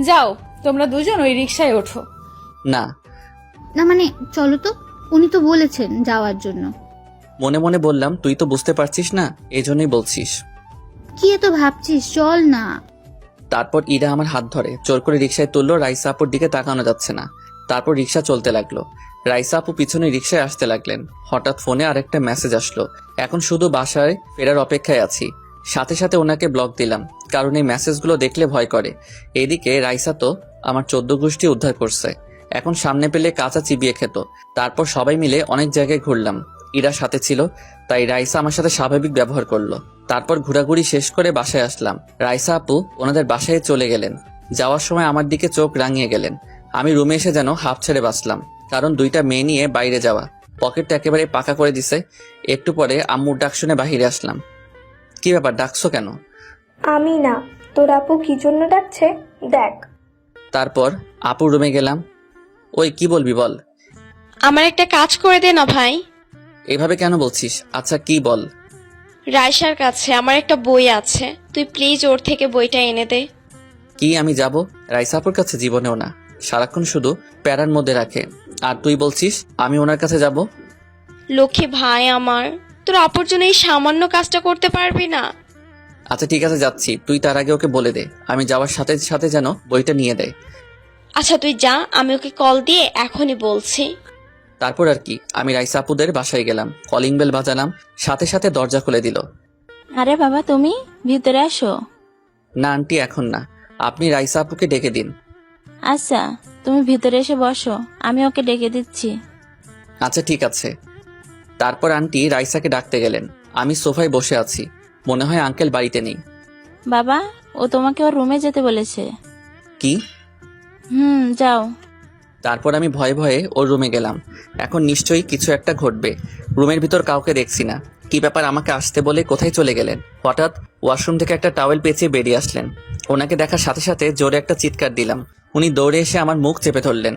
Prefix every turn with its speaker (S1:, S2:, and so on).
S1: যাও তোমরা দুজন ওই রিকশায় ওঠো।
S2: না।
S3: না মানে চলো তো, উনি তো বলেছেন যাওয়ার জন্য।
S2: মনে মনে বললাম তুই তো বুঝতে পারছিস না, এই জন্যই বলছিস।
S3: কি এত ভাবছিস, চল না।
S2: তারপর ইরা আমার হাত ধরে জোর করে রিকশায় তুললো। রাইসা আপুর দিকে তাকানো যাচ্ছে না। তারপর রিকশা চলতে লাগলো। রাইসা আপু পিছনে রিকশায় আসতে লাগলেন। হঠাৎ ফোনে আরেকটা মেসেজ আসলো। এখন শুধু বাসায় ফেরার অপেক্ষায় আছি। সাথে সাথে ওনাকে ব্লক দিলাম, কারণ এই মেসেজগুলো দেখলে ভয় করে। এদিকে রাইসা তো আমার 14 গোষ্ঠী উদ্ধার করছে। এখন সামনে পেলে কাঁচা চিবিয়ে খেত। তারপর সবাই মিলে অনেক জায়গায় ঘুরলাম। ইরা সাথে ছিল, তাই রাইসা আমার সাথে স্বাভাবিক ব্যবহার করলো। তারপর ঘোরাঘুরি শেষ করে বাসায় আসলাম। রাইসা আপু ওনাদের বাসায় চলে গেলেন। যাওয়ার সময় আমার দিকে চোখ রাঙিয়ে গেলেন। আমি রুমে এসে যেন হাঁপ ছেড়ে বাঁচলাম, কারণ দুইটা মেয়ে নিয়ে বাইরে যাওয়া। পকেটটা একেবারে পাকা করে দিছে। একটু পরে আম্মুর ডাক শুনে বাহিরে আসলাম। কি ব্যাপার, ডাকছো কেন?
S4: আমি না, তোর আপু কি জন্য ডাকছে দেখ।
S2: তারপর আপুর রুমে গেলাম। ওই কি বলবি বল।
S5: আমার একটা কাজ করে দে না ভাই।
S2: এভাবে কেন বলছিস? আচ্ছা কি বল।
S5: রায়সার কাছে আমার একটা বই আছে, তুই প্লিজ ওর থেকে বইটা এনে দে।
S2: কি আমি যাব? রাইসা আপুর কাছে জীবনেও না, সারাক্ষণ শুধু প্যারার মধ্যে রাখে। আর তুই বলছিস আমি ওনার কাছে যাব?
S5: লক্ষ্মী ভাই আমার, তোর আপুর জন্য এই সামান্য কাজটা করতে পারবি না?
S2: আচ্ছা ঠিক আছে যাচ্ছি, তুই তার আগে ওকে বলে দে আমি যাওয়ার সাথে সাথে যেন বইটা নিয়ে দেয়।
S5: আচ্ছা তুই যা, আমি ওকে কল দিয়ে এখনই বলছি।
S2: তারপর আর কি, আমি রাইসা আপুদের বাসায় গেলাম। কলিং বেল বাজালাম, সাথে সাথে দরজা খুলে দিল।
S6: আরে বাবা, তুমি ভিতরে আসো।
S2: না আন্টি এখন না, আপনি রাইসা আপুকে ডেকে দিন।
S6: আচ্ছা, তুমি ভিতরে এসে বসো, আমি ওকে ডেকে দিচ্ছি।
S2: আচ্ছা ঠিক আছে। তারপর আন্টি রাইসাকে ডাকতে গেলেন। আমি সোফায় বসে আছি, মনে হয় আঙ্কেল বাড়িতে নেই।
S6: বাবা, ও তোমাকে ওর রুমে যেতে বলেছে।
S2: কি?
S6: যাও।
S2: তারপর আমি ভয়ে ভয়ে ওর রুমে গেলাম। এখন নিশ্চয়ই কিছু একটা ঘটবে। রুমের ভিতর কাউকে দেখছি না। কি ব্যাপার, আমাকে আসতে বলে কোথায় চলে গেলেন? হঠাৎ ওয়াশরুম থেকে একটা টাওয়েল পেঁচিয়ে বেরিয়ে আসলেন। ওনাকে দেখার সাথে সাথে জোরে একটা চিৎকার দিলাম। উনি দৌড়ে এসে আমার মুখ চেপে ধরলেন।